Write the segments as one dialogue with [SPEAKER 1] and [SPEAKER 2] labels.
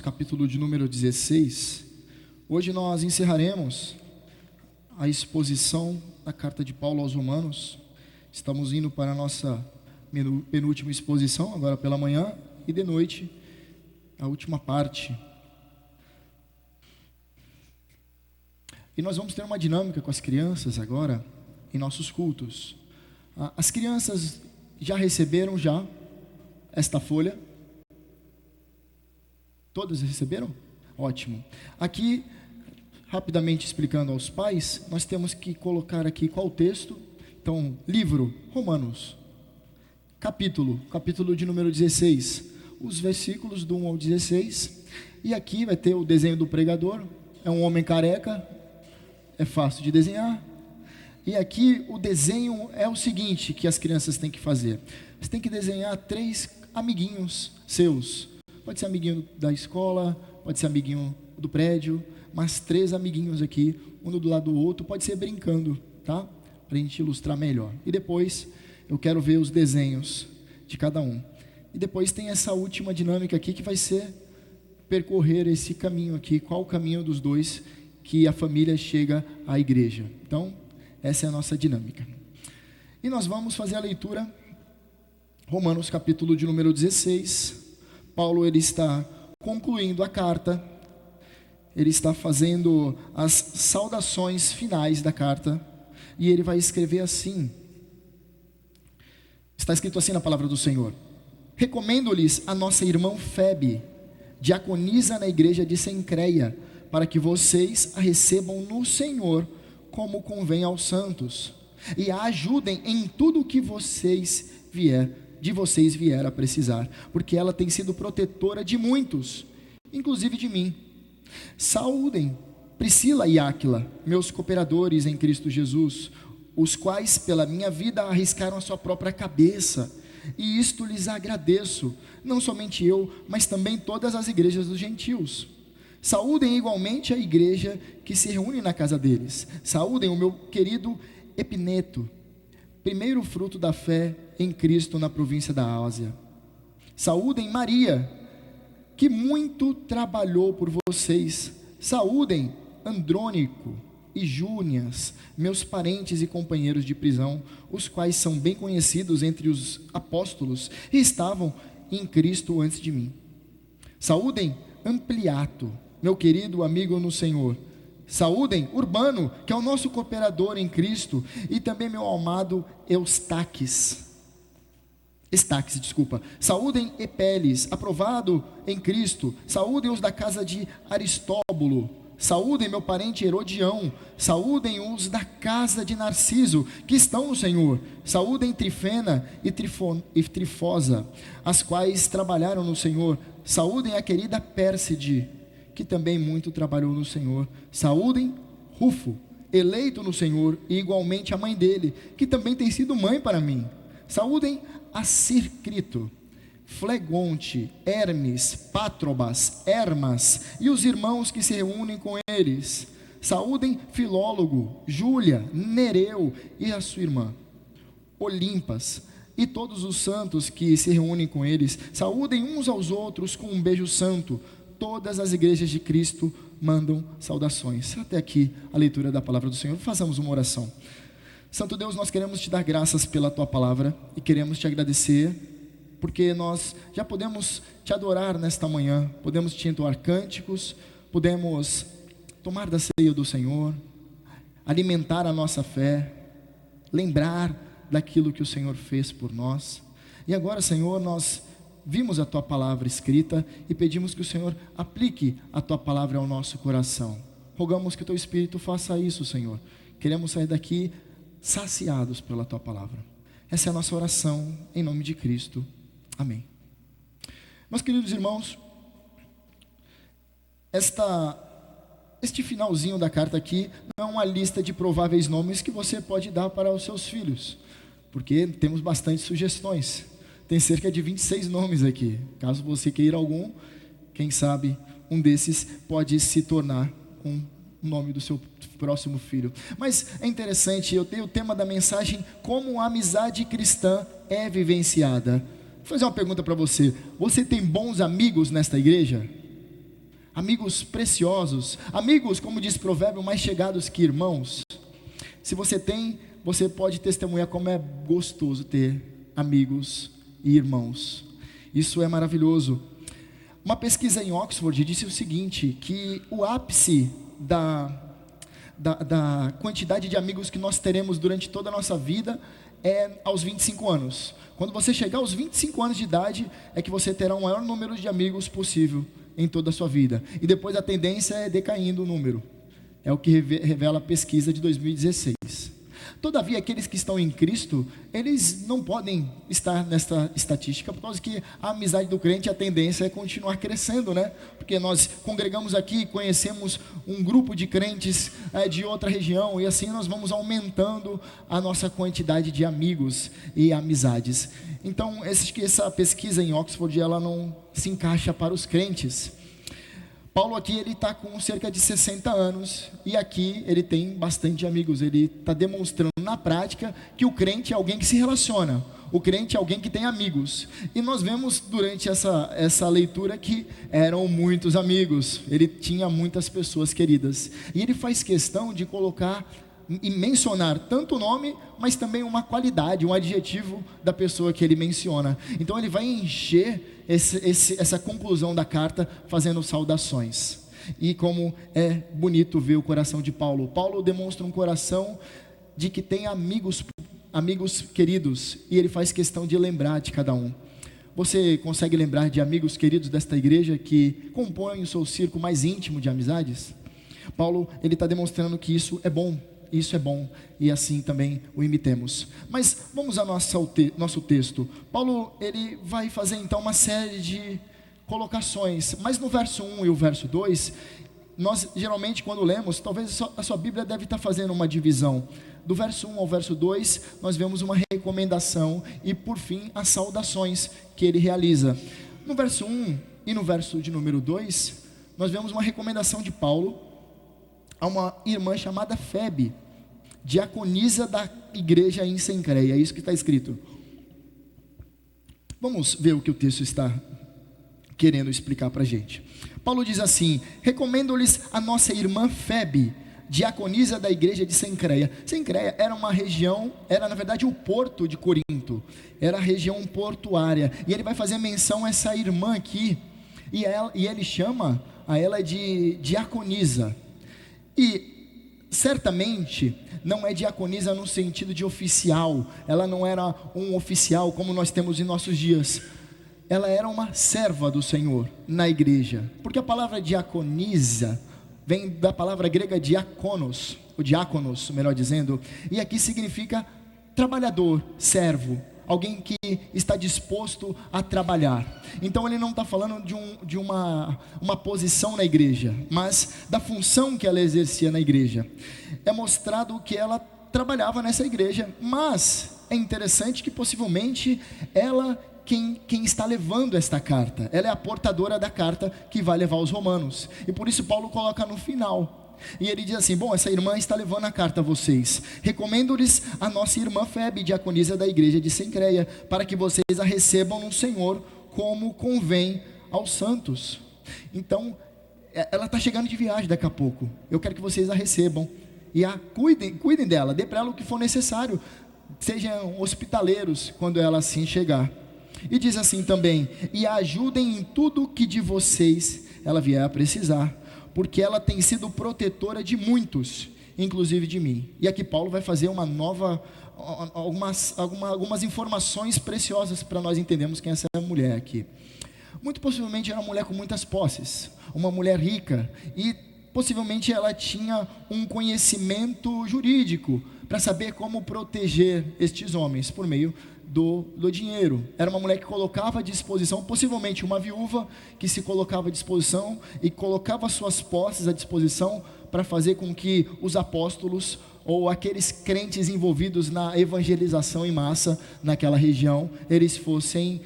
[SPEAKER 1] Capítulo de número 16. Hoje nós encerraremos a exposição da carta de Paulo aos Romanos. Estamos indo para a nossa penúltima exposição, agora pela manhã, e de noite, a última parte. E nós vamos ter uma dinâmica com as crianças agora, em nossos cultos. As crianças já receberam esta folha? Todas receberam? Ótimo. Aqui, rapidamente explicando aos pais, nós temos que colocar aqui qual o texto. Então, livro, Romanos, capítulo de número 16, os versículos do 1 ao 16. E aqui vai ter o desenho do pregador, é um homem careca, é fácil de desenhar. E aqui o desenho é o seguinte, que as crianças têm que fazer. Você tem que desenhar 3 amiguinhos seus. Pode ser amiguinho da escola, pode ser amiguinho do prédio, mas 3 amiguinhos aqui, um do lado do outro, pode ser brincando, tá? Para a gente ilustrar melhor. E depois eu quero ver os desenhos de cada um. E depois tem essa última dinâmica aqui que vai ser percorrer esse caminho aqui, qual o caminho dos dois que a família chega à igreja. Então, essa é a nossa dinâmica. E nós vamos fazer a leitura, Romanos capítulo de número 16. Paulo ele está concluindo a carta, ele está fazendo as saudações finais da carta, e ele vai escrever assim, está escrito assim na palavra do Senhor: recomendo-lhes a nossa irmã Febe, diaconisa na igreja de Cencreia, para que vocês a recebam no Senhor, como convém aos santos, e a ajudem em tudo o que de vocês vier a precisar, porque ela tem sido protetora de muitos, inclusive de mim. Saúdem Priscila e Áquila, meus cooperadores em Cristo Jesus, os quais pela minha vida arriscaram a sua própria cabeça, e isto lhes agradeço, não somente eu, mas também todas as igrejas dos gentios. Saúdem igualmente a igreja que se reúne na casa deles. Saúdem o meu querido Epineto, primeiro fruto da fé em Cristo na província da Ásia. Saúdem Maria, que muito trabalhou por vocês. Saúdem Andrônico e Júnias, meus parentes e companheiros de prisão, os quais são bem conhecidos entre os apóstolos e estavam em Cristo antes de mim. Saúdem Ampliato, meu querido amigo no Senhor. Saúdem Urbano, que é o nosso cooperador em Cristo, e também meu amado Estaques. Saúdem Epeles, aprovado em Cristo. Saúdem os da casa de Aristóbulo. Saúdem meu parente Herodião. Saúdem os da casa de Narciso, que estão no Senhor. Saúdem Trifena e Trifosa, as quais trabalharam no Senhor. Saúdem a querida Pérside, que também muito trabalhou no Senhor. Saúdem Rufo, eleito no Senhor, e igualmente a mãe dele, que também tem sido mãe para mim. Saúdem Assircrito, Flegonte, Hermes, Pátrobas, Hermas e os irmãos que se reúnem com eles. Saúdem Filólogo, Júlia, Nereu e a sua irmã Olimpas, e todos os santos que se reúnem com eles. Saúdem uns aos outros com um beijo santo. Todas as igrejas de Cristo mandam saudações. Até aqui a leitura da palavra do Senhor. Façamos uma oração. Santo Deus, nós queremos te dar graças pela tua palavra e queremos te agradecer, porque nós já podemos te adorar nesta manhã, podemos te entoar cânticos, podemos tomar da ceia do Senhor, alimentar a nossa fé, lembrar daquilo que o Senhor fez por nós. E agora, Senhor, nós vimos a tua palavra escrita e pedimos que o Senhor aplique a tua palavra ao nosso coração. Rogamos que o teu Espírito faça isso, Senhor. Queremos sair daqui saciados pela tua palavra. Essa é a nossa oração em nome de Cristo. Amém. Meus queridos irmãos, este finalzinho da carta aqui não é uma lista de prováveis nomes que você pode dar para os seus filhos, porque temos bastante sugestões. Tem cerca de 26 nomes aqui. Caso você queira algum, quem sabe um desses pode se tornar um nome do seu próximo filho. Mas é interessante, eu tenho o tema da mensagem: como a amizade cristã é vivenciada. Vou fazer uma pergunta para você: você tem bons amigos nesta igreja? amigos preciosos, amigos, como diz o provérbio, mais chegados que irmãos. Se você tem, você pode testemunhar como é gostoso ter amigos e irmãos. Isso é maravilhoso. Uma pesquisa em Oxford disse o seguinte, que o ápice da quantidade de amigos que nós teremos durante toda a nossa vida é aos 25 anos. Quando você chegar aos 25 anos de idade, é que você terá o maior número de amigos possível em toda a sua vida. E depois a tendência é decaindo o número. É o que revela a pesquisa de 2016. Todavia, aqueles que estão em Cristo, eles não podem estar nessa estatística, por causa que a amizade do crente, a tendência é continuar crescendo, né? Porque nós congregamos aqui, conhecemos um grupo de crentes de outra região, e assim nós vamos aumentando a nossa quantidade de amigos e amizades. Então, essa pesquisa em Oxford, ela não se encaixa para os crentes. Paulo aqui, ele está com cerca de 60 anos, e aqui ele tem bastante amigos. Ele está demonstrando na prática que o crente é alguém que se relaciona, o crente é alguém que tem amigos. E nós vemos durante essa leitura que eram muitos amigos, ele tinha muitas pessoas queridas, e ele faz questão de colocar e mencionar tanto o nome, mas também uma qualidade, um adjetivo da pessoa que ele menciona. Então ele vai encher essa conclusão da carta fazendo saudações. E como é bonito ver o coração de Paulo. Paulo demonstra um coração de que tem amigos queridos, e ele faz questão de lembrar de cada um. Você consegue lembrar de amigos queridos desta igreja que compõem o seu círculo mais íntimo de amizades? Paulo, ele está demonstrando que isso é bom, e assim também o imitemos. Mas vamos ao nosso texto. Paulo, ele vai fazer então uma série de colocações, mas no verso 1 e o verso 2, nós geralmente quando lemos, talvez a sua Bíblia deve estar fazendo uma divisão. Do verso 1 ao verso 2, nós vemos uma recomendação e por fim as saudações que ele realiza. No verso 1 e no verso de número 2, nós vemos uma recomendação de Paulo a uma irmã chamada Febe, diaconisa da igreja em Cencreia. É isso que está escrito. Vamos ver o que o texto está querendo explicar para a gente. Paulo diz assim: recomendo-lhes a nossa irmã Febe, diaconisa da igreja de Cencreia. Cencreia era uma região, era na verdade o porto de Corinto, era a região portuária, e ele vai fazer menção a essa irmã aqui, e ele chama a ela de diaconisa. E certamente não é diaconisa no sentido de oficial, ela não era um oficial como nós temos em nossos dias, ela era uma serva do Senhor na igreja, porque a palavra diaconisa vem da palavra grega diakonos, ou diáconos, melhor dizendo, e aqui significa trabalhador, servo, alguém que está disposto a trabalhar. Então ele não está falando de uma posição na igreja, mas da função que ela exercia na igreja. É mostrado que ela trabalhava nessa igreja, mas é interessante que possivelmente ela, quem está levando esta carta, ela é a portadora da carta que vai levar aos romanos, e por isso Paulo coloca no final. E ele diz assim: bom, essa irmã está levando a carta a vocês. Recomendo-lhes a nossa irmã Febe, diaconisa da igreja de Cencreia, para que vocês a recebam no Senhor como convém aos santos. Então, ela está chegando de viagem daqui a pouco. Eu quero que vocês a recebam e a cuidem dela, dê para ela o que for necessário. Sejam hospitaleiros quando ela assim chegar. E diz assim também: e a ajudem em tudo que de vocês ela vier a precisar, porque ela tem sido protetora de muitos, inclusive de mim. E aqui Paulo vai fazer algumas informações preciosas para nós entendermos quem é essa mulher aqui. Muito possivelmente era uma mulher com muitas posses, uma mulher rica, e possivelmente ela tinha um conhecimento jurídico para saber como proteger estes homens por meio do dinheiro. Era uma mulher que colocava à disposição, possivelmente uma viúva que se colocava à disposição e colocava suas posses à disposição para fazer com que os apóstolos ou aqueles crentes envolvidos na evangelização em massa naquela região, eles fossem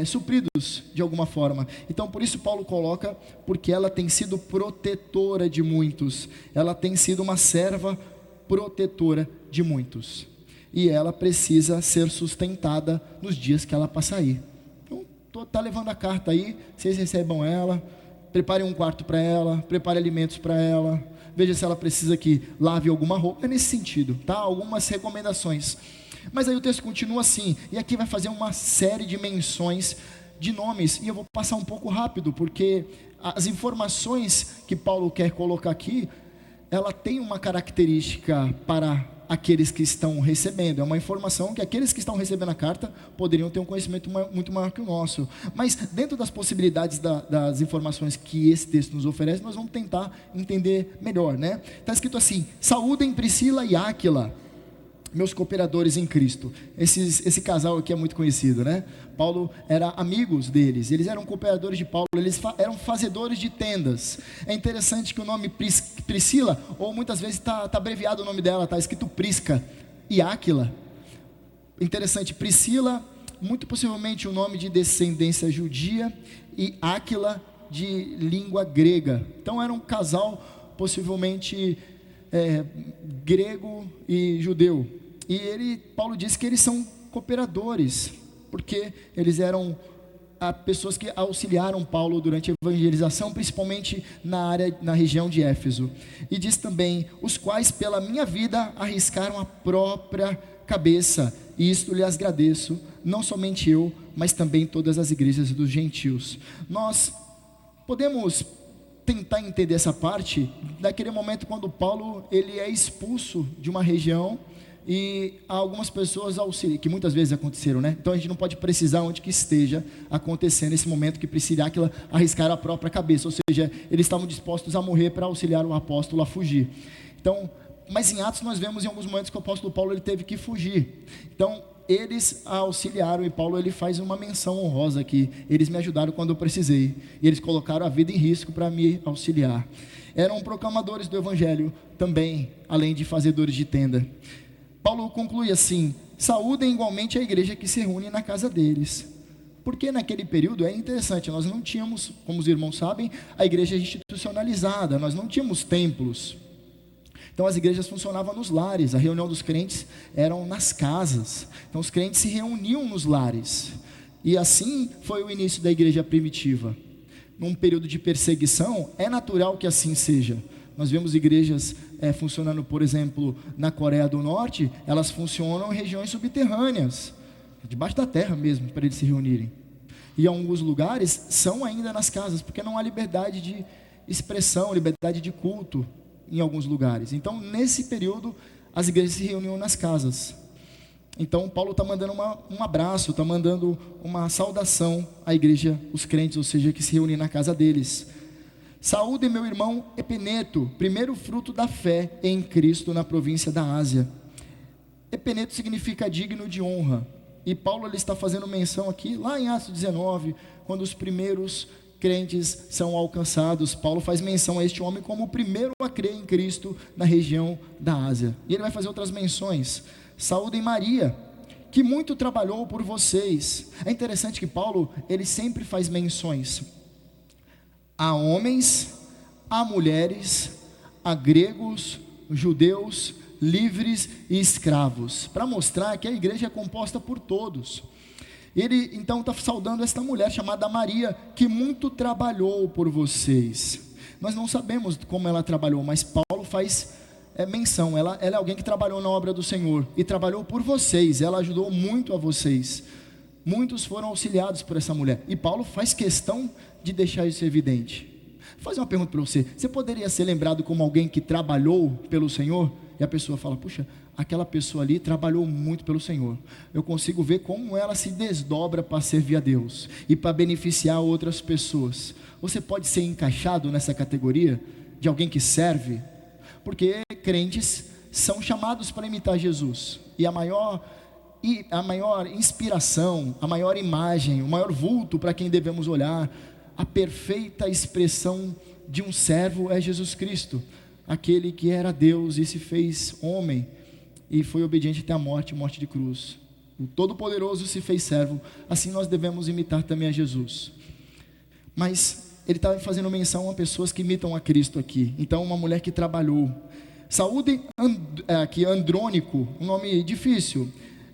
[SPEAKER 1] supridos de alguma forma. Então por isso Paulo coloca: porque ela tem sido protetora de muitos, ela tem sido uma serva protetora de muitos, e ela precisa ser sustentada nos dias que ela passar aí. Então está levando a carta aí, vocês recebam ela, prepare um quarto para ela, prepare alimentos para ela, veja se ela precisa que lave alguma roupa, é nesse sentido, tá? Algumas recomendações. Mas aí o texto continua assim, e aqui vai fazer uma série de menções de nomes, e eu vou passar um pouco rápido, porque as informações que Paulo quer colocar aqui, ela tem uma característica para aqueles que estão recebendo, é uma informação que aqueles que estão recebendo a carta poderiam ter um conhecimento muito maior que o nosso, mas dentro das possibilidades das informações que esse texto nos oferece, nós vamos tentar entender melhor, né? Está escrito assim: saúdem Priscila e Áquila, meus cooperadores em Cristo. Esse casal aqui é muito conhecido, né? Paulo era amigos deles, eles eram cooperadores de Paulo, eles eram fazedores de tendas. É interessante que o nome Priscila, ou muitas vezes está abreviado o nome dela, está escrito Prisca, e Áquila. Interessante, Priscila, muito possivelmente o nome de descendência judia, e Áquila de língua grega. Então era um casal possivelmente grego e judeu. E Paulo diz que eles são cooperadores, porque eles eram pessoas que auxiliaram Paulo durante a evangelização, principalmente na região de Éfeso. E diz também: os quais pela minha vida arriscaram a própria cabeça, e isto lhes agradeço, não somente eu, mas também todas as igrejas dos gentios. Nós podemos tentar entender essa parte daquele momento quando Paulo ele é expulso de uma região, e algumas pessoas auxiliam, que muitas vezes aconteceram, né? Então a gente não pode precisar onde que esteja acontecendo esse momento que Priscila e Áquila arriscaram a própria cabeça, ou seja, eles estavam dispostos a morrer para auxiliar o apóstolo a fugir. Então, mas em Atos nós vemos em alguns momentos que o apóstolo Paulo ele teve que fugir. Então eles auxiliaram, e Paulo ele faz uma menção honrosa aqui: eles me ajudaram quando eu precisei, e eles colocaram a vida em risco para me auxiliar. Eram proclamadores do evangelho também, além de fazedores de tenda. Paulo conclui assim: saúdem igualmente a igreja que se reúne na casa deles. Porque naquele período é interessante, nós não tínhamos, como os irmãos sabem, a igreja institucionalizada, nós não tínhamos templos. Então as igrejas funcionavam nos lares, a reunião dos crentes eram nas casas. Então os crentes se reuniam nos lares. E assim foi o início da igreja primitiva. Num período de perseguição, é natural que assim seja. Nós vemos igrejas funcionando, por exemplo, na Coreia do Norte, elas funcionam em regiões subterrâneas, debaixo da terra mesmo, para eles se reunirem. E em alguns lugares são ainda nas casas, porque não há liberdade de expressão, liberdade de culto em alguns lugares. Então, nesse período, as igrejas se reuniam nas casas. Então, Paulo está mandando um abraço, está mandando uma saudação à igreja, os crentes, ou seja, que se reúnem na casa deles. Saúde meu irmão Epeneto, primeiro fruto da fé em Cristo na província da Ásia. Epeneto significa digno de honra. E Paulo ele está fazendo menção aqui, lá em Atos 19, quando os primeiros crentes são alcançados. Paulo faz menção a este homem como o primeiro a crer em Cristo na região da Ásia. E ele vai fazer outras menções. Saúdem Maria, que muito trabalhou por vocês. É interessante que Paulo ele sempre faz menções a homens, a mulheres, a gregos, judeus, livres e escravos, para mostrar que a igreja é composta por todos. Ele então está saudando esta mulher chamada Maria, que muito trabalhou por vocês. Nós não sabemos como ela trabalhou, mas Paulo faz menção, ela é alguém que trabalhou na obra do Senhor, e trabalhou por vocês, ela ajudou muito a vocês. Muitos foram auxiliados por essa mulher, e Paulo faz questão de deixar isso evidente. Vou fazer uma pergunta para você: você poderia ser lembrado como alguém que trabalhou pelo Senhor? E a pessoa fala: puxa, aquela pessoa ali trabalhou muito pelo Senhor. Eu consigo ver como ela se desdobra para servir a Deus e para beneficiar outras pessoas. Você pode ser encaixado nessa categoria de alguém que serve? Porque crentes são chamados para imitar Jesus, e a maior inspiração, a maior imagem, o maior vulto para quem devemos olhar, a perfeita expressão de um servo é Jesus Cristo, aquele que era Deus e se fez homem e foi obediente até a morte de cruz. O Todo-Poderoso se fez servo. Assim nós devemos imitar também a Jesus. Mas ele está fazendo menção a pessoas que imitam a Cristo aqui. Então, uma mulher que trabalhou. Saúde aqui Andrônico, um nome difícil,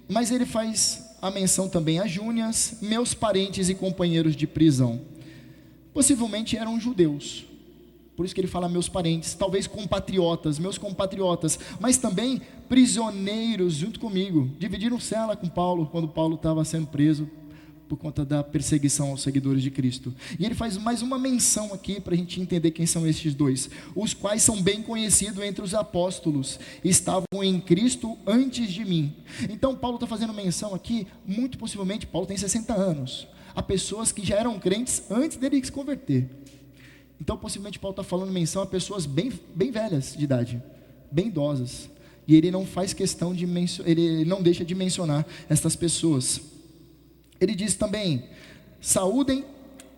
[SPEAKER 1] mas ele faz a menção também a Júnias, meus parentes e companheiros de prisão. Possivelmente eram judeus, por isso que ele fala meus parentes, talvez compatriotas, meus compatriotas, mas também prisioneiros junto comigo. Dividiram cela com Paulo, quando Paulo estava sendo preso, por conta da perseguição aos seguidores de Cristo. E ele faz mais uma menção aqui, para a gente entender quem são estes dois, os quais são bem conhecidos entre os apóstolos, estavam em Cristo antes de mim. Então Paulo está fazendo menção aqui, muito possivelmente, Paulo tem 60 anos, a pessoas que já eram crentes antes dele se converter. Então possivelmente Paulo está falando menção a pessoas bem velhas de idade, bem idosas, e ele não faz questão de ele não deixa de mencionar estas pessoas. Ele diz também: saúdem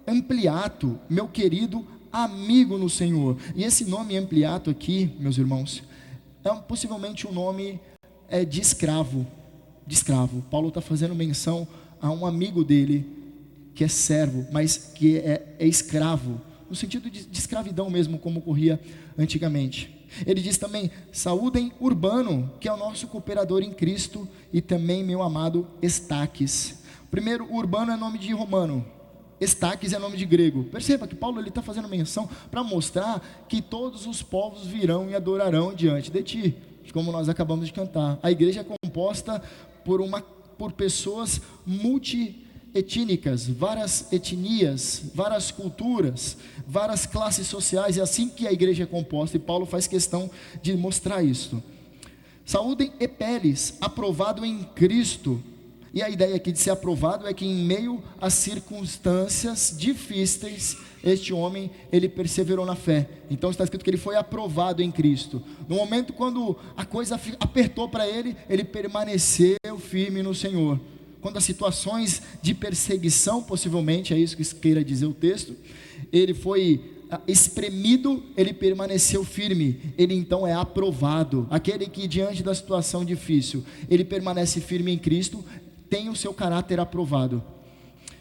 [SPEAKER 1] Ampliato, meu querido amigo no Senhor. E esse nome Ampliato aqui, meus irmãos, é possivelmente um nome de escravo. Paulo está fazendo menção a um amigo dele, que é servo, mas que é escravo, no sentido de escravidão mesmo, como ocorria antigamente. Ele diz também: saúdem Urbano, que é o nosso cooperador em Cristo, e também meu amado Estaques. Primeiro, Urbano é nome de romano, Estaques é nome de grego. Perceba que Paulo está fazendo menção para mostrar que todos os povos virão e adorarão diante de ti, como nós acabamos de cantar. A igreja é composta por pessoas multietnícas, várias etnias, várias culturas, várias classes sociais. É assim que a igreja é composta, e Paulo faz questão de mostrar isso. Saúdem Epeles, aprovado em Cristo. E a ideia aqui de ser aprovado é que em meio às circunstâncias difíceis, este homem, ele perseverou na fé. Então está escrito que ele foi aprovado em Cristo. No momento quando a coisa apertou para ele, ele permaneceu firme no Senhor. Quando as situações de perseguição, possivelmente, é isso que queira dizer o texto, ele foi espremido, ele permaneceu firme. Ele então é aprovado. Aquele que diante da situação difícil, ele permanece firme em Cristo, tem o seu caráter aprovado.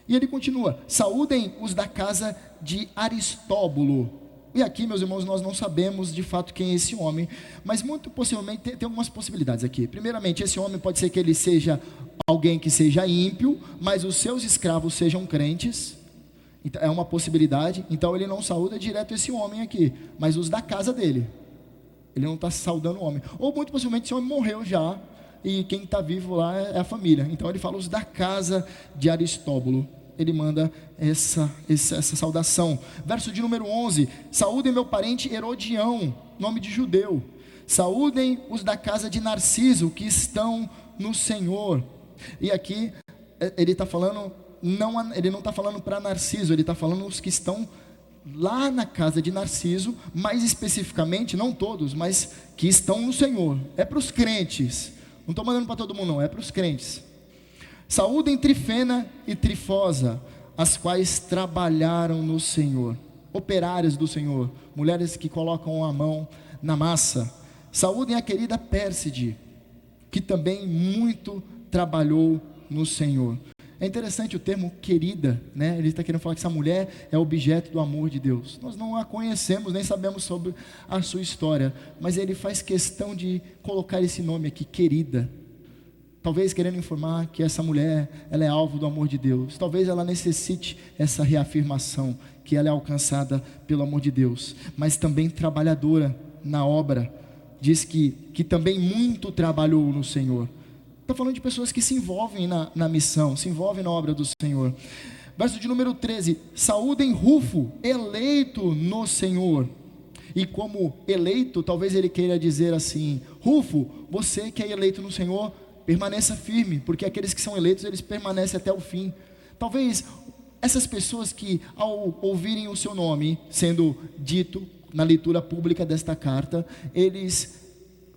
[SPEAKER 1] E ele continua: saúdem os da casa de Aristóbulo. E aqui, meus irmãos, nós não sabemos de fato quem é esse homem, mas muito possivelmente tem algumas possibilidades aqui. Primeiramente, esse homem pode ser que ele seja alguém que seja ímpio, mas os seus escravos sejam crentes. Então, é uma possibilidade. Então ele não saúda direto esse homem aqui, mas os da casa dele. Ele não está saudando o homem. Ou muito possivelmente esse homem morreu já, e quem está vivo lá é a família. Então ele fala os da casa de Aristóbulo. Ele manda essa saudação. Verso de número 11: saúdem meu parente Herodião, nome de judeu. Saúdem os da casa de Narciso, que estão no Senhor. E aqui ele está falando, ele não está falando para Narciso, ele está falando os que estão lá na casa de Narciso, mais especificamente, não todos, mas que estão no Senhor. É para os crentes. Não estou mandando para todo mundo não, é para os crentes. Saúdem Trifena e Trifosa, as quais trabalharam no Senhor, operárias do Senhor, mulheres que colocam a mão na massa. Saúdem a querida Pérside, que também muito trabalhou no Senhor. É interessante o termo querida, né? Ele está querendo falar que essa mulher é objeto do amor de Deus. Nós não a conhecemos, nem sabemos sobre a sua história, mas ele faz questão de colocar esse nome aqui, querida. Talvez querendo informar que essa mulher, ela é alvo do amor de Deus. Talvez ela necessite essa reafirmação, que ela é alcançada pelo amor de Deus. Mas também trabalhadora na obra. Diz que também muito trabalhou no Senhor. Está falando de pessoas que se envolvem na missão, se envolvem na obra do Senhor. Verso de número 13: saúdem Rufo, eleito no Senhor. E como eleito, talvez ele queira dizer assim: Rufo, você que é eleito no Senhor, permaneça firme, porque aqueles que são eleitos, eles permanecem até o fim. Talvez essas pessoas que, ao ouvirem o seu nome sendo dito na leitura pública desta carta, eles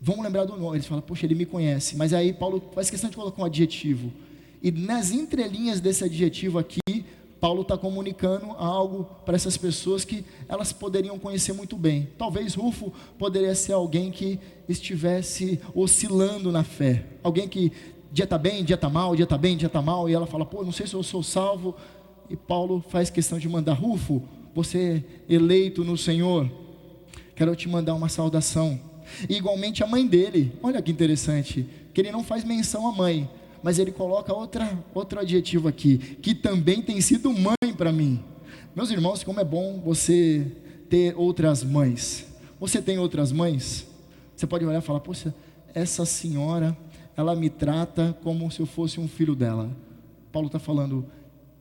[SPEAKER 1] vão lembrar do nome, eles falam: poxa, ele me conhece. Mas aí Paulo faz questão de colocar um adjetivo, e nas entrelinhas desse adjetivo aqui, Paulo está comunicando algo para essas pessoas que elas poderiam conhecer muito bem. Talvez Rufo poderia ser alguém que estivesse oscilando na fé, alguém que dia está bem, dia está mal, dia está bem, dia está mal, e ela fala: pô, não sei se eu sou salvo. E Paulo faz questão de mandar: Rufo, você eleito no Senhor, quero te mandar uma saudação. E igualmente a mãe dele, olha que interessante, que ele não faz menção à mãe, mas ele coloca outro adjetivo aqui, que também tem sido mãe para mim. Meus irmãos, como é bom você ter outras mães. Você tem outras mães? Você pode olhar e falar: poxa, essa senhora, ela me trata como se eu fosse um filho dela. Paulo está falando,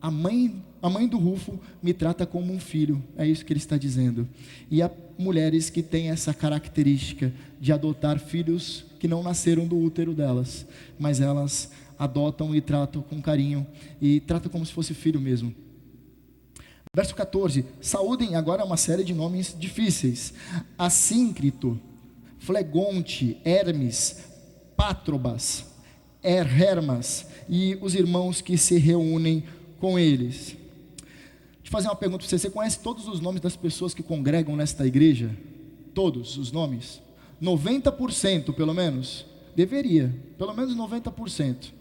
[SPEAKER 1] a mãe do Rufo me trata como um filho. É isso que ele está dizendo. E há mulheres que têm essa característica de adotar filhos que não nasceram do útero delas, mas elas adotam e tratam com carinho, e tratam como se fosse filho mesmo. Verso 14, saúdem, agora uma série de nomes difíceis: Assíncrito, Flegonte, Hermes, Pátrobas, Hermas e os irmãos que se reúnem com eles. Deixa eu fazer uma pergunta para você: você conhece todos os nomes das pessoas que congregam nesta igreja? Todos os nomes? 90% pelo menos? Deveria, pelo menos 90%.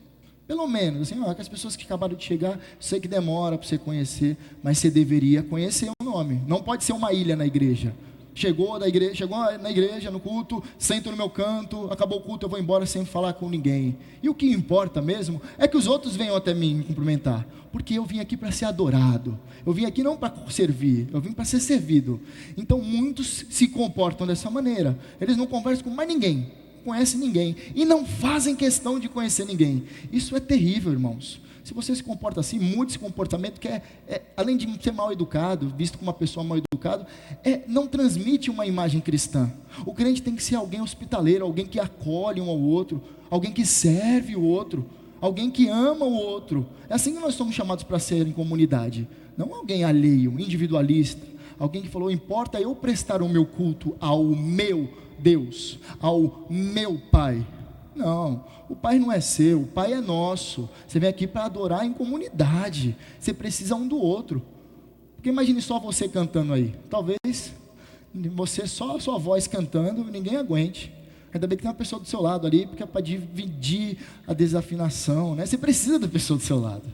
[SPEAKER 1] Pelo menos, assim, as pessoas que acabaram de chegar, sei que demora para você conhecer, mas você deveria conhecer o nome. Não pode ser uma ilha na igreja. Chegou na igreja, no culto, sento no meu canto, acabou o culto, eu vou embora sem falar com ninguém. E o que importa mesmo é que os outros venham até mim me cumprimentar, porque eu vim aqui para ser adorado, eu vim aqui não para servir, eu vim para ser servido. Então muitos se comportam dessa maneira, eles não conversam com mais ninguém, conhecem ninguém, e não fazem questão de conhecer ninguém. Isso é terrível, irmãos. Se você se comporta assim, mude esse comportamento, que além de ser mal educado, visto como uma pessoa mal educada, não transmite uma imagem cristã. O crente tem que ser alguém hospitaleiro, alguém que acolhe um ao outro, alguém que serve o outro, alguém que ama o outro. É assim que nós somos chamados para ser em comunidade, não alguém alheio, individualista, alguém que falou: importa eu prestar o meu culto ao meu Deus, ao meu Pai. Não, o Pai não é seu, o Pai é nosso. Você vem aqui para adorar em comunidade, você precisa um do outro. Porque imagine só você cantando aí, talvez você só a sua voz cantando, ninguém aguente. Ainda bem que tem uma pessoa do seu lado ali, porque é para dividir a desafinação, né? Você precisa da pessoa do seu lado,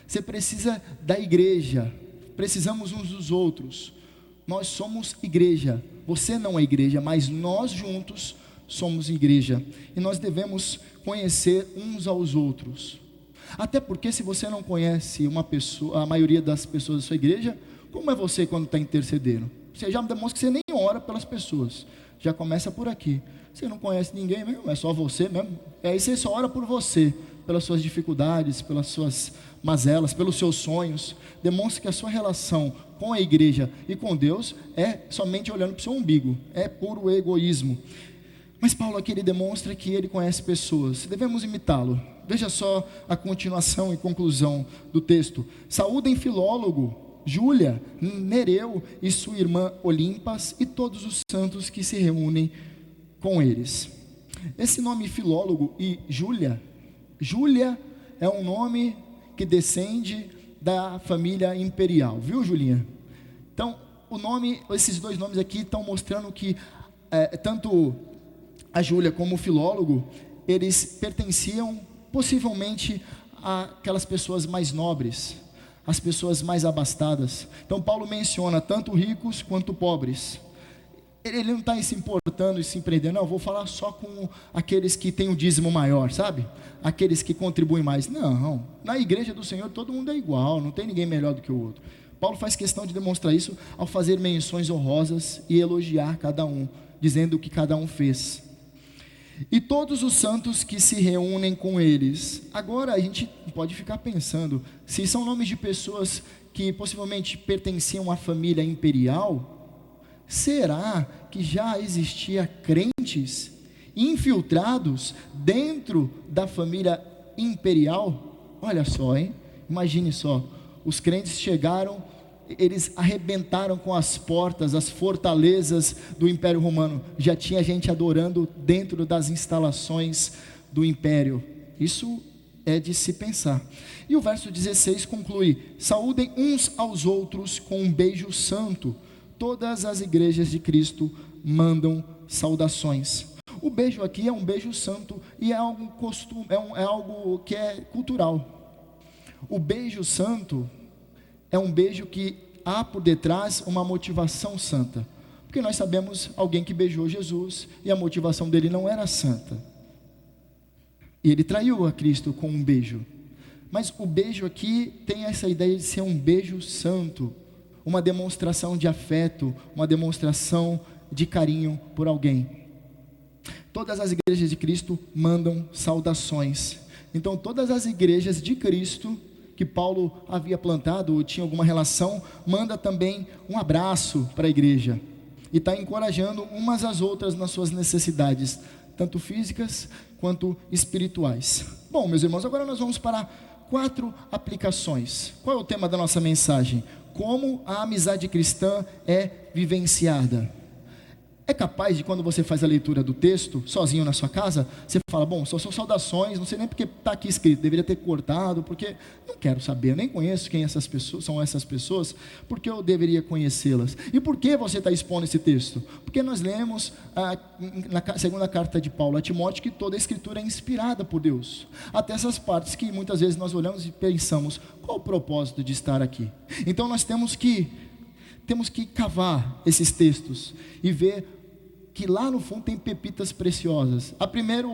[SPEAKER 1] você precisa da igreja, precisamos uns dos outros. Nós somos igreja, você não é igreja, mas nós juntos somos igreja, e nós devemos conhecer uns aos outros. Até porque se você não conhece uma pessoa, a maioria das pessoas da sua igreja, como é você quando está intercedendo? Você já demonstra que você nem ora pelas pessoas, já começa por aqui. Você não conhece ninguém mesmo, é só você mesmo, aí você só ora por você, pelas suas dificuldades, pelas suas mazelas, pelos seus sonhos. Demonstra que a sua relação com a igreja e com Deus é somente olhando para o seu umbigo, é puro egoísmo. Mas Paulo aqui ele demonstra que ele conhece pessoas, devemos imitá-lo. Veja só a continuação e conclusão do texto: saúdem Filólogo, Júlia, Nereu e sua irmã Olimpas e todos os santos que se reúnem com eles. Esse nome Filólogo e Júlia é um nome que descende da família imperial, viu, Julinha? Então, esses dois nomes aqui estão mostrando que tanto a Júlia como o Filólogo, eles pertenciam possivelmente àquelas pessoas mais nobres, as pessoas mais abastadas. Então Paulo menciona tanto ricos quanto pobres. Ele não está se importando e se empreendendo, não, vou falar só com aqueles que têm o dízimo maior, sabe? Aqueles que contribuem mais. Não, na igreja do Senhor todo mundo é igual, não tem ninguém melhor do que o outro. Paulo faz questão de demonstrar isso ao fazer menções honrosas e elogiar cada um, dizendo o que cada um fez. E todos os santos que se reúnem com eles. Agora a gente pode ficar pensando, se são nomes de pessoas que possivelmente pertenciam à família imperial, será que já existia crentes infiltrados dentro da família imperial? Olha só, hein? Imagine só, os crentes chegaram, eles arrebentaram com as portas, as fortalezas do Império Romano. Já tinha gente adorando dentro das instalações do Império. Isso é de se pensar. E o verso 16 conclui: saúdem uns aos outros com um beijo santo. Todas as igrejas de Cristo mandam saudações. O beijo aqui é um beijo santo e é algo costume, é algo que é cultural. O beijo santo é um beijo que há por detrás uma motivação santa, porque nós sabemos alguém que beijou Jesus e a motivação dele não era santa, e ele traiu a Cristo com um beijo. Mas o beijo aqui tem essa ideia de ser um beijo santo, uma demonstração de afeto, uma demonstração de carinho por alguém. Todas as igrejas de Cristo mandam saudações. Então todas as igrejas de Cristo que Paulo havia plantado ou tinha alguma relação, manda também um abraço para a igreja. E está encorajando umas às outras nas suas necessidades, tanto físicas quanto espirituais. Bom, meus irmãos, agora nós vamos para 4 aplicações. Qual é o tema da nossa mensagem? Como a amizade cristã é vivenciada. É capaz de, quando você faz a leitura do texto, sozinho na sua casa, você fala, bom, só são saudações, não sei nem porque está aqui escrito, deveria ter cortado, porque não quero saber, eu nem conheço quem são essas pessoas, porque eu deveria conhecê-las. E por que você está expondo esse texto? Porque nós lemos na segunda carta de Paulo a Timóteo que toda a escritura é inspirada por Deus. Até essas partes que muitas vezes nós olhamos e pensamos, qual o propósito de estar aqui? Então nós temos que cavar esses textos e ver que lá no fundo tem pepitas preciosas. Ao primeiro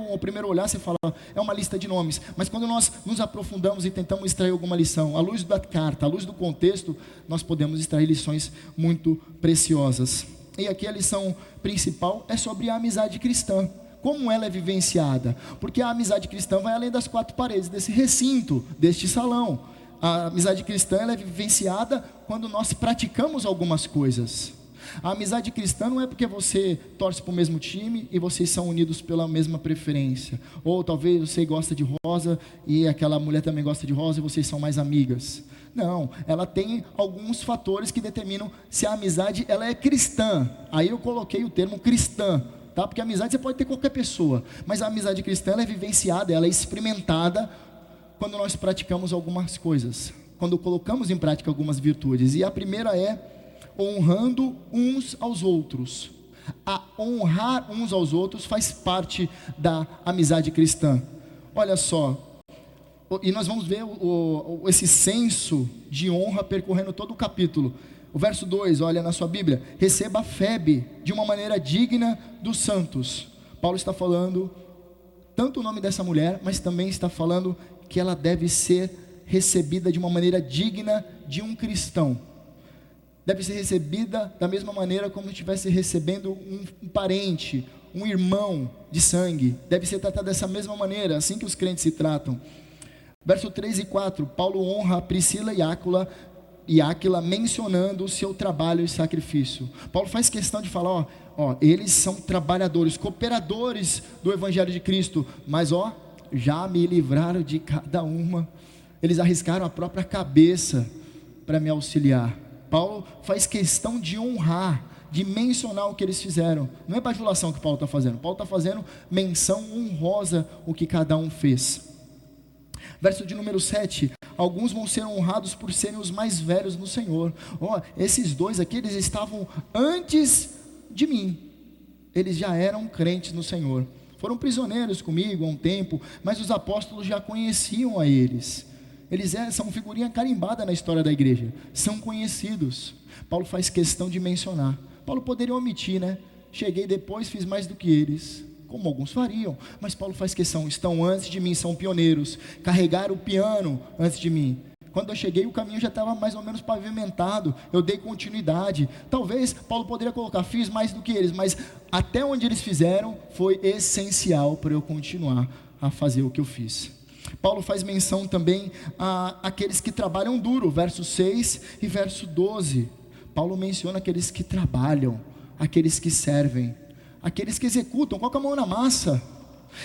[SPEAKER 1] olhar você fala, é uma lista de nomes, mas quando nós nos aprofundamos e tentamos extrair alguma lição, à luz da carta, à luz do contexto, nós podemos extrair lições muito preciosas. E aqui a lição principal é sobre a amizade cristã, como ela é vivenciada, porque a amizade cristã vai além das 4 paredes desse recinto, deste salão. A amizade cristã ela é vivenciada quando nós praticamos algumas coisas. A amizade cristã não é porque você torce para o mesmo time e vocês são unidos pela mesma preferência, ou talvez você gosta de rosa e aquela mulher também gosta de rosa e vocês são mais amigas. Não, ela tem alguns fatores que determinam se a amizade ela é cristã. Aí eu coloquei o termo cristã, tá? Porque a amizade você pode ter qualquer pessoa, mas a amizade cristã ela é vivenciada, ela é experimentada quando nós praticamos algumas coisas, quando colocamos em prática algumas virtudes. E a primeira é honrando uns aos outros. A honrar uns aos outros faz parte da amizade cristã. Olha só, e nós vamos ver esse senso de honra percorrendo todo o capítulo. O verso 2, olha na sua Bíblia, receba a Febe de uma maneira digna dos santos. Paulo está falando tanto o nome dessa mulher, mas também está falando que ela deve ser recebida de uma maneira digna de um cristão. Deve ser recebida da mesma maneira como se estivesse recebendo um parente, um irmão de sangue. Deve ser tratada dessa mesma maneira, assim que os crentes se tratam. Verso 3 e 4, Paulo honra Priscila e Áquila mencionando o seu trabalho e sacrifício. Paulo faz questão de falar, eles são trabalhadores, cooperadores do Evangelho de Cristo, mas já me livraram de cada uma, eles arriscaram a própria cabeça para me auxiliar. Paulo faz questão de honrar, de mencionar o que eles fizeram. Não é bajulação que Paulo está fazendo. Paulo está fazendo menção honrosa o que cada um fez. Verso de número 7. Alguns vão ser honrados por serem os mais velhos no Senhor. Esses dois aqui, eles estavam antes de mim. Eles já eram crentes no Senhor. Foram prisioneiros comigo há um tempo, mas os apóstolos já conheciam a eles. Eles são figurinha carimbada na história da igreja, são conhecidos. Paulo faz questão de mencionar. Paulo poderia omitir, né? Cheguei depois, fiz mais do que eles, como alguns fariam, mas Paulo faz questão, estão antes de mim, são pioneiros, carregaram o piano antes de mim. Quando eu cheguei, o caminho já estava mais ou menos pavimentado, eu dei continuidade. Talvez Paulo poderia colocar, fiz mais do que eles, mas até onde eles fizeram foi essencial para eu continuar a fazer o que eu fiz. Paulo faz menção também àqueles que trabalham duro, verso 6 e verso 12. Paulo menciona aqueles que trabalham, aqueles que servem, aqueles que executam, colocam a mão na massa.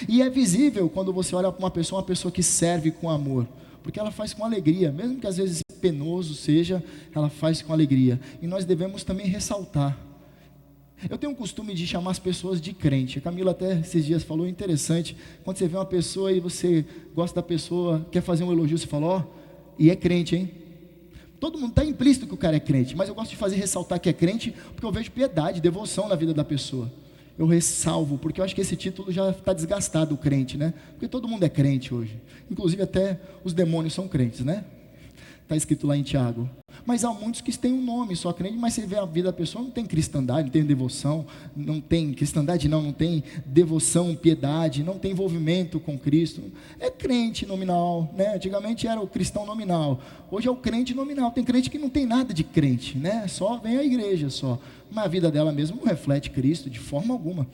[SPEAKER 1] E é visível quando você olha para uma pessoa que serve com amor, porque ela faz com alegria, mesmo que às vezes penoso seja, ela faz com alegria. E nós devemos também ressaltar. Eu tenho um costume de chamar as pessoas de crente. A Camila até esses dias falou, interessante, quando você vê uma pessoa e você gosta da pessoa, quer fazer um elogio, você fala, e é crente, hein? Todo mundo está implícito que o cara é crente, mas eu gosto de fazer ressaltar que é crente, porque eu vejo piedade, devoção na vida da pessoa. Eu ressalvo, porque eu acho que esse título já está desgastado, o crente, né? Porque todo mundo é crente hoje, inclusive até os demônios são crentes, né? Está escrito lá em Tiago. mas há muitos que têm um nome, só crente, mas você vê a vida da pessoa, não tem cristandade, não tem devoção, não tem cristandade não tem devoção, piedade, não tem envolvimento com Cristo, é crente nominal, né? Antigamente era o cristão nominal, hoje é o crente nominal. Tem crente que não tem nada de crente, né? Só vem à igreja só, mas a vida dela mesmo não reflete Cristo de forma alguma.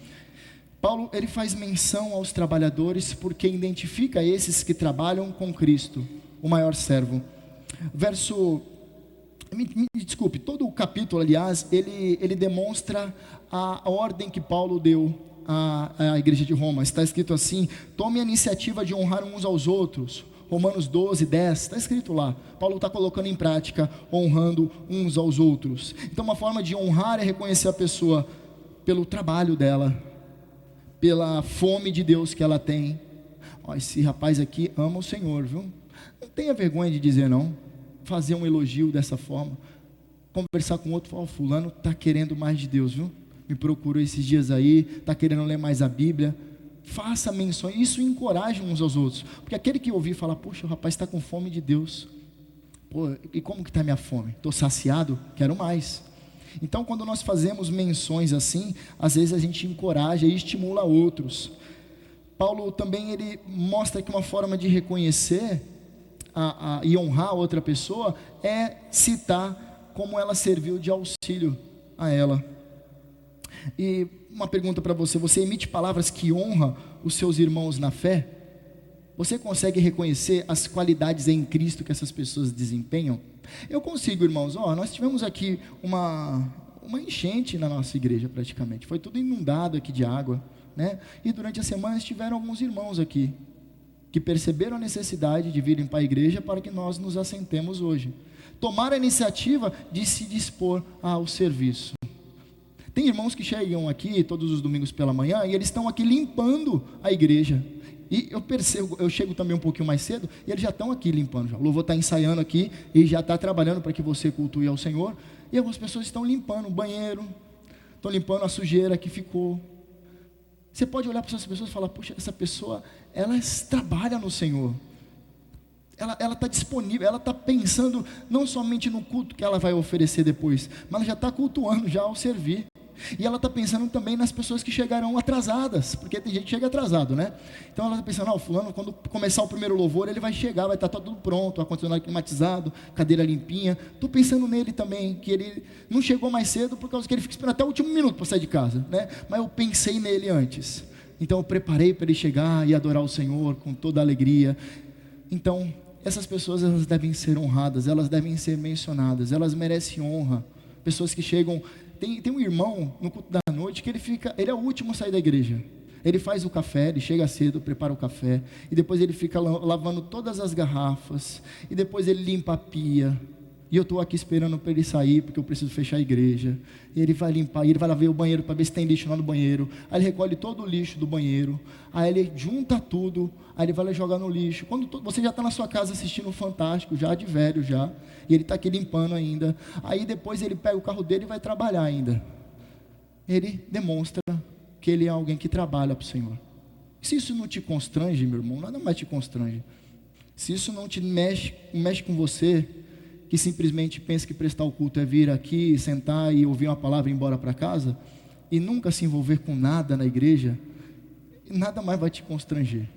[SPEAKER 1] Paulo, ele faz menção aos trabalhadores porque identifica esses que trabalham com Cristo, o maior servo. Me desculpe, todo o capítulo, aliás, ele demonstra a ordem que Paulo deu à igreja de Roma. Está escrito assim: tome a iniciativa de honrar uns aos outros. Romanos 12, 10, está escrito lá. Paulo está colocando em prática, honrando uns aos outros. Então uma forma de honrar é reconhecer a pessoa pelo trabalho dela, pela fome de Deus que ela tem. Esse rapaz aqui ama o Senhor, viu? Não tenha vergonha de dizer não, fazer um elogio dessa forma, conversar com outro, falar: fulano está querendo mais de Deus, viu? Me procurou esses dias aí, está querendo ler mais a Bíblia. Faça menções, isso encoraja uns aos outros, porque aquele que ouvir fala: poxa, o rapaz está com fome de Deus. Pô, e como que está minha fome? Estou saciado? Quero mais. Então quando nós fazemos menções assim, às vezes a gente encoraja e estimula outros. Paulo também, ele mostra que uma forma de reconhecer e honrar a outra pessoa é citar como ela serviu de auxílio a ela. E uma pergunta para você: você emite palavras que honram os seus irmãos na fé? Você consegue reconhecer as qualidades em Cristo que essas pessoas desempenham? Eu consigo, irmãos. Nós tivemos aqui uma enchente na nossa igreja, praticamente. Foi tudo inundado aqui de água, né? E durante a semana estiveram alguns irmãos aqui que perceberam a necessidade de virem para a igreja para que nós nos assentemos hoje. Tomaram a iniciativa de se dispor ao serviço. Tem irmãos que chegam aqui todos os domingos pela manhã e eles estão aqui limpando a igreja. E eu percebo, eu chego também um pouquinho mais cedo e eles já estão aqui limpando já. O louvor está ensaiando aqui e já está trabalhando para que você cultue ao Senhor. E algumas pessoas estão limpando o banheiro, estão limpando a sujeira que ficou. Você pode olhar para essas pessoas e falar: puxa, essa pessoa, ela trabalha no Senhor. Ela está disponível, ela está pensando não somente no culto que ela vai oferecer depois, mas ela já está cultuando já ao servir. E ela está pensando também nas pessoas que chegarão atrasadas, porque tem gente que chega atrasado, né? Então ela está pensando: fulano, quando começar o primeiro louvor, ele vai chegar, vai estar tudo pronto, ar-condicionado climatizado, cadeira limpinha. Estou pensando nele também, que ele não chegou mais cedo por causa que ele fica esperando até o último minuto para sair de casa, né? Mas eu pensei nele antes, então eu preparei para ele chegar e adorar o Senhor com toda a alegria. Então essas pessoas, elas devem ser honradas, elas devem ser mencionadas, elas merecem honra. Pessoas que chegam. Tem um irmão no culto da noite que ele é o último a sair da igreja. Ele faz o café, ele chega cedo, prepara o café, e depois ele fica lavando todas as garrafas, e depois ele limpa a pia. E eu estou aqui esperando para ele sair, porque eu preciso fechar a igreja. E ele vai limpar, e ele vai lá ver o banheiro para ver se tem lixo lá no banheiro. Aí ele recolhe todo o lixo do banheiro. Aí ele junta tudo, aí ele vai lá jogar no lixo. Quando você já está na sua casa assistindo o Fantástico, já de velho já, e ele está aqui limpando ainda. Aí depois ele pega o carro dele e vai trabalhar ainda. Ele demonstra que ele é alguém que trabalha para o Senhor. Se isso não te constrange, meu irmão, nada mais te constrange. Se isso não te mexe com você, que simplesmente pensa que prestar o culto é vir aqui, sentar e ouvir uma palavra e ir embora para casa, e nunca se envolver com nada na igreja, nada mais vai te constranger.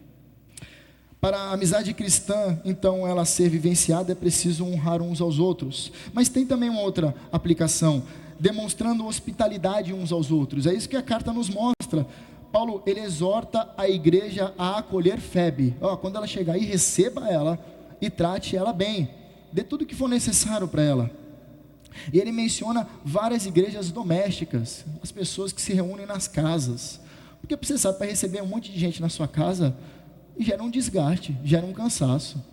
[SPEAKER 1] Para a amizade cristã, então, ela ser vivenciada, é preciso honrar uns aos outros. Mas tem também uma outra aplicação, demonstrando hospitalidade uns aos outros. É isso que a carta nos mostra. Paulo, ele exorta a igreja a acolher Febe. Quando ela chegar aí, receba ela e trate ela bem. Dê tudo o que for necessário para ela. E ele menciona várias igrejas domésticas, as pessoas que se reúnem nas casas. Porque você sabe, para receber um monte de gente na sua casa, gera um desgaste, gera um cansaço.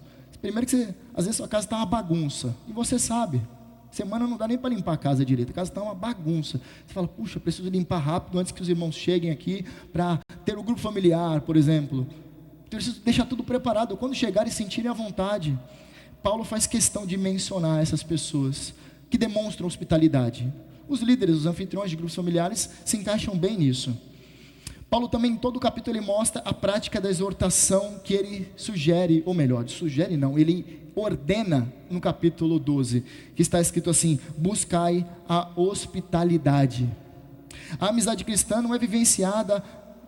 [SPEAKER 1] Primeiro que às vezes sua casa está uma bagunça, e você sabe, semana não dá nem para limpar a casa direito, a casa está uma bagunça. Você fala: puxa, preciso limpar rápido antes que os irmãos cheguem aqui, para ter o grupo familiar, por exemplo. Preciso deixar tudo preparado, quando chegarem e sentirem à vontade. Paulo faz questão de mencionar essas pessoas que demonstram hospitalidade. Os líderes, os anfitriões de grupos familiares se encaixam bem nisso. Paulo também, em todo o capítulo, ele mostra a prática da exortação que ele sugere, ou melhor, sugere não, ele ordena no capítulo 12, que está escrito assim: buscai a hospitalidade. A amizade cristã não é vivenciada,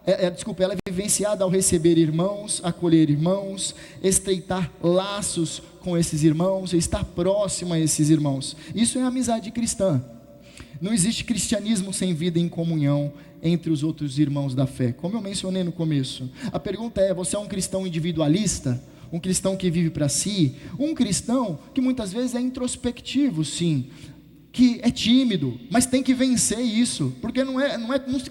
[SPEAKER 1] ela é vivenciada ao receber irmãos, acolher irmãos, estreitar laços com esses irmãos, estar próximo a esses irmãos. Isso é amizade cristã. Não existe cristianismo sem vida em comunhão entre os outros irmãos da fé, como eu mencionei no começo. A pergunta é: você é um cristão individualista? Um cristão que vive para si? Um cristão que muitas vezes é introspectivo, sim, que é tímido, mas tem que vencer isso, porque não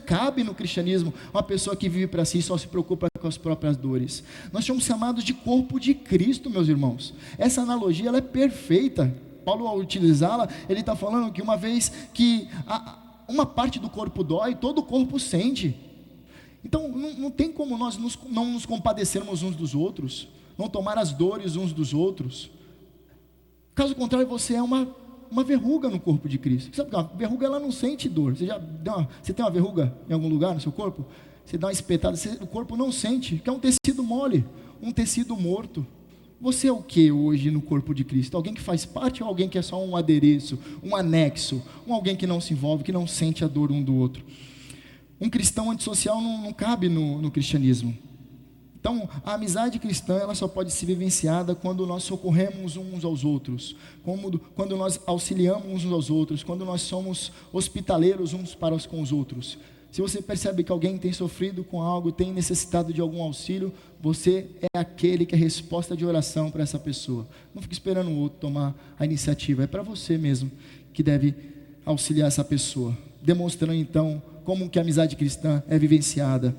[SPEAKER 1] cabe no cristianismo uma pessoa que vive para si e só se preocupa com as próprias dores. Nós somos chamados de corpo de Cristo, meus irmãos. Essa analogia ela é perfeita. Paulo, ao utilizá-la, ele está falando que uma vez que uma parte do corpo dói, todo o corpo sente. Então não tem como nós não nos compadecermos uns dos outros, não tomar as dores uns dos outros. Caso contrário, você é uma verruga no corpo de Cristo. Sabe que uma verruga ela não sente dor. Você tem uma verruga em algum lugar no seu corpo? Você dá uma espetada, o corpo não sente, que é um tecido mole, um tecido morto. Você é o que hoje no corpo de Cristo? Alguém que faz parte ou alguém que é só um adereço, um anexo, alguém que não se envolve, que não sente a dor um do outro? Um cristão antissocial não cabe no cristianismo. Então, a amizade cristã ela só pode ser vivenciada quando nós socorremos uns aos outros, quando nós auxiliamos uns aos outros, quando nós somos hospitaleiros uns para com os outros. Se você percebe que alguém tem sofrido com algo, tem necessitado de algum auxílio, você é aquele que é resposta de oração para essa pessoa. Não fique esperando o outro tomar a iniciativa, é para você mesmo que deve auxiliar essa pessoa, demonstrando então como que a amizade cristã é vivenciada.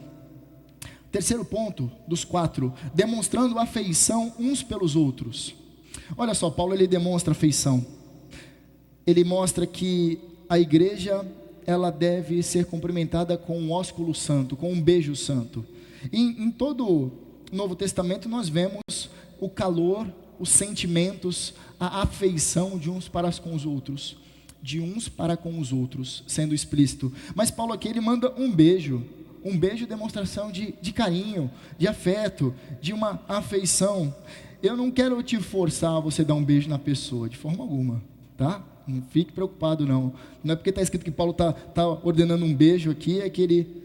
[SPEAKER 1] Terceiro ponto dos 4, demonstrando afeição uns pelos outros. Olha só, Paulo ele demonstra afeição. Ele mostra que a igreja ela deve ser cumprimentada com um ósculo santo, com um beijo santo. Em todo o Novo Testamento nós vemos o calor, os sentimentos, a afeição de uns para com os outros, sendo explícito. Mas Paulo aqui ele manda um beijo demonstração de carinho, de afeto, de uma afeição. Eu não quero te forçar a você dar um beijo na pessoa, de forma alguma, tá? Não fique preocupado não é porque está escrito que Paulo está ordenando um beijo aqui, é que ele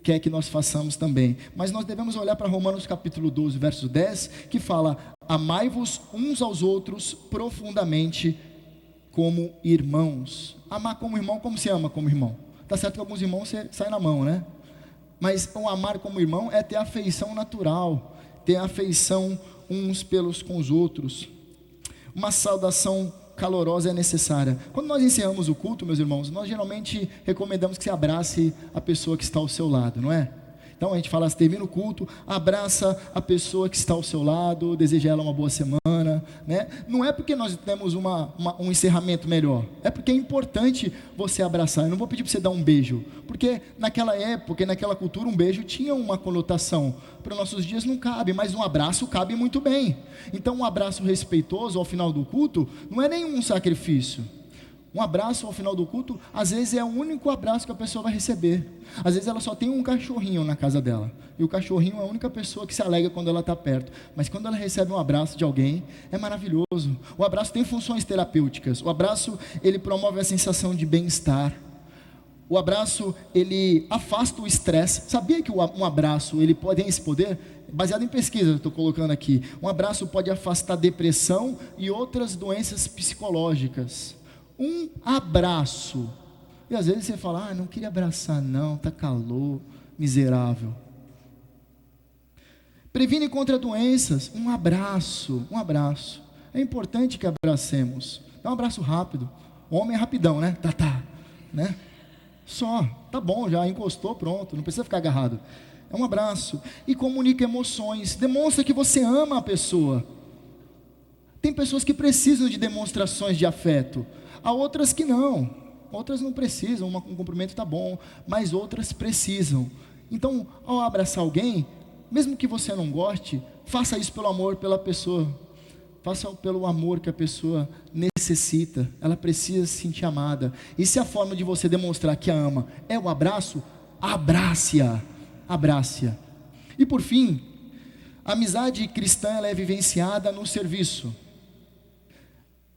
[SPEAKER 1] quer que nós façamos também. Mas nós devemos olhar para Romanos capítulo 12, verso 10, que fala: amai-vos uns aos outros profundamente como irmãos. Amar como irmão, como se ama como irmão? Está certo que alguns irmãos você sai na mão, né? Mas o amar como irmão é ter afeição natural, ter afeição uns pelos com os outros. Uma saudação calorosa é necessária. Quando nós encerramos o culto, meus irmãos, nós geralmente recomendamos que você abrace a pessoa que está ao seu lado, não é? Então a gente fala, termina o culto, abraça a pessoa que está ao seu lado, deseja ela uma boa semana, né? Não é porque nós temos um encerramento melhor, é porque é importante você abraçar. Eu não vou pedir para você dar um beijo, porque naquela época, naquela cultura, um beijo tinha uma conotação. Para os nossos dias não cabe, mas um abraço cabe muito bem. Então um abraço respeitoso ao final do culto não é nenhum sacrifício. Um abraço ao final do culto, às vezes é o único abraço que a pessoa vai receber. Às vezes ela só tem um cachorrinho na casa dela, e o cachorrinho é a única pessoa que se alegra quando ela está perto. Mas quando ela recebe um abraço de alguém, é maravilhoso. O abraço tem funções terapêuticas. O abraço, ele promove a sensação de bem-estar. O abraço, ele afasta o estresse. Sabia que um abraço, ele tem esse poder? Baseado em pesquisa, eu estou colocando aqui. Um abraço pode afastar depressão e outras doenças psicológicas. Um abraço. E às vezes você fala, não queria abraçar não, está calor, miserável. Previne contra doenças. Um abraço. É importante que abracemos. Dá um abraço rápido. O homem é rapidão, né? Né? Só, tá bom, já encostou, pronto, não precisa ficar agarrado. É um abraço. E comunica emoções. Demonstra que você ama a pessoa. Tem pessoas que precisam de demonstrações de afeto. Há outras que não. Outras não precisam, um cumprimento está bom, mas outras precisam. Então, ao abraçar alguém, mesmo que você não goste, faça isso pelo amor pela pessoa. Faça pelo amor que a pessoa necessita. Ela precisa se sentir amada. E se a forma de você demonstrar que a ama é o abraço, abrace-a. abrace-a. E por fim, a amizade cristã ela é vivenciada no serviço.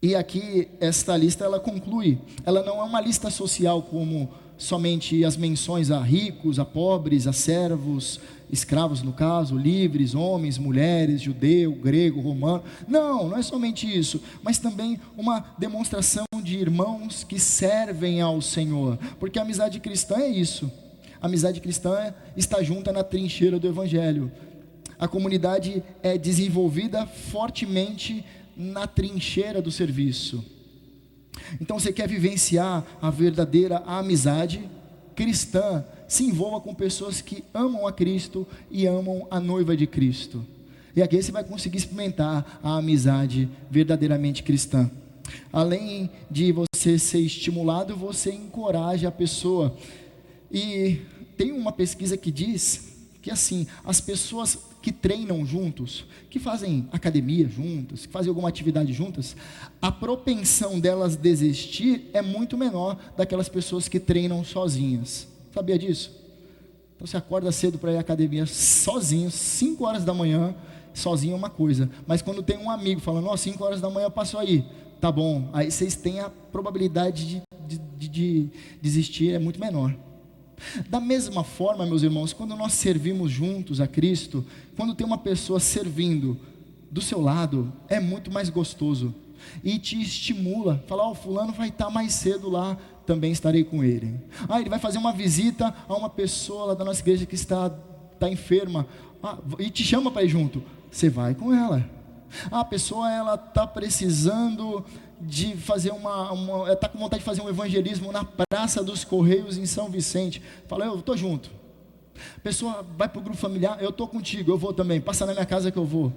[SPEAKER 1] E aqui esta lista ela conclui, ela não é uma lista social como somente as menções a ricos, a pobres, a servos, escravos no caso, livres, homens, mulheres, judeu, grego, romano. Não é somente isso, mas também uma demonstração de irmãos que servem ao Senhor, porque a amizade cristã é isso. A amizade cristã está junta na trincheira do Evangelho. A comunidade é desenvolvida fortemente na trincheira do serviço. Então, você quer vivenciar a verdadeira amizade cristã, se envolva com pessoas que amam a Cristo e amam a noiva de Cristo. E aqui você vai conseguir experimentar a amizade verdadeiramente cristã. Além de você ser estimulado, você encoraja a pessoa. E tem uma pesquisa que diz que assim, as pessoas que treinam juntos, que fazem academia juntas, que fazem alguma atividade juntas, a propensão delas desistir é muito menor daquelas pessoas que treinam sozinhas. Sabia disso? Então você acorda cedo para ir à academia sozinho, 5 horas da manhã, sozinho é uma coisa, mas quando tem um amigo falando, 5 horas da manhã passou aí, tá bom, aí vocês têm a probabilidade de desistir é muito menor. Da mesma forma, meus irmãos, quando nós servimos juntos a Cristo, quando tem uma pessoa servindo do seu lado, é muito mais gostoso e te estimula, fala, fulano vai estar mais cedo lá, também estarei com ele. Ele vai fazer uma visita a uma pessoa lá da nossa igreja que está enferma, e te chama para ir junto, você vai com ela. A pessoa ela está precisando de fazer está com vontade de fazer um evangelismo na Praça dos Correios em São Vicente, fala, eu estou junto. A pessoa vai para o grupo familiar, eu estou contigo, eu vou também, passa na minha casa que eu vou.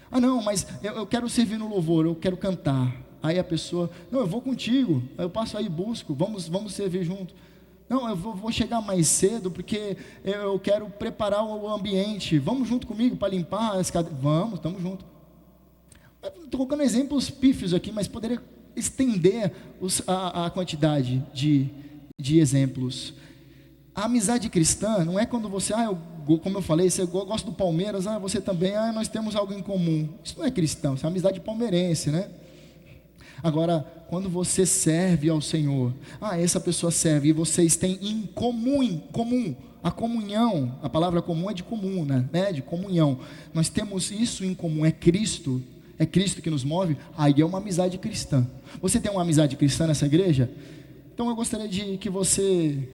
[SPEAKER 1] Não, mas eu quero servir no louvor, eu quero cantar. Aí a pessoa, não, eu vou contigo, eu passo aí, busco, vamos servir junto. Não, eu vou chegar mais cedo, porque eu quero preparar o ambiente, vamos junto comigo para limpar as cadeiras, vamos, estamos juntos. Estou colocando exemplos pífios aqui, mas poderia estender a quantidade de exemplos. A amizade cristã não é quando você, como eu falei, você gosta do Palmeiras, você também, nós temos algo em comum. Isso não é cristão, isso é amizade palmeirense, né? Agora, quando você serve ao Senhor, essa pessoa serve e vocês têm em comum, a comunhão, a palavra comum é de comum, né? De comunhão. Nós temos isso em comum, é Cristo que nos move, aí é uma amizade cristã. Você tem uma amizade cristã nessa igreja? Então eu gostaria de que você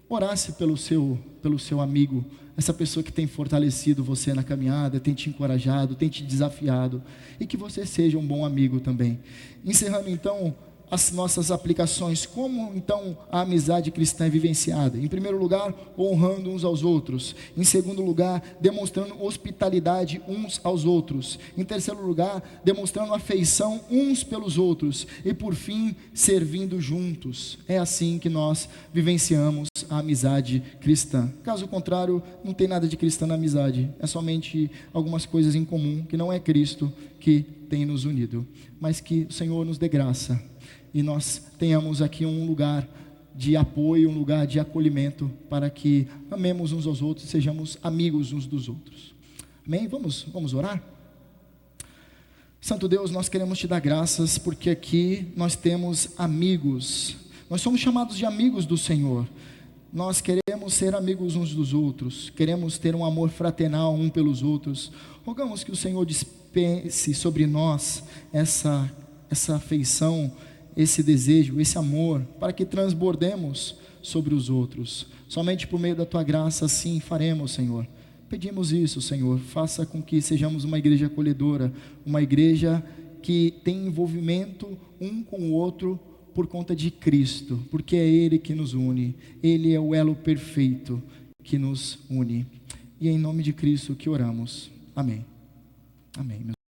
[SPEAKER 1] orasse pelo seu amigo, essa pessoa que tem fortalecido você na caminhada, tem te encorajado, tem te desafiado, e que você seja um bom amigo também. Encerrando então as nossas aplicações, como então a amizade cristã é vivenciada? Em primeiro lugar, honrando uns aos outros. Em segundo lugar, demonstrando hospitalidade uns aos outros. Em terceiro lugar, demonstrando afeição uns pelos outros. E por fim, servindo juntos. É assim que nós vivenciamos a amizade cristã. Caso contrário, não tem nada de cristã na amizade. É somente algumas coisas em comum, que não é Cristo que tem nos unido. Mas que o Senhor nos dê graça e nós tenhamos aqui um lugar de apoio, um lugar de acolhimento, para que amemos uns aos outros, sejamos amigos uns dos outros. Amém? Vamos orar? Santo Deus, nós queremos te dar graças, porque aqui nós temos amigos, nós somos chamados de amigos do Senhor. Nós queremos ser amigos uns dos outros, queremos ter um amor fraternal um pelos outros. Rogamos que o Senhor dispense sobre nós essa afeição, esse desejo, esse amor, para que transbordemos sobre os outros. Somente por meio da tua graça assim faremos, Senhor. Pedimos isso, Senhor, faça com que sejamos uma igreja acolhedora, uma igreja que tem envolvimento um com o outro por conta de Cristo, porque é Ele que nos une, Ele é o elo perfeito que nos une. E é em nome de Cristo que oramos. Amém. Amém.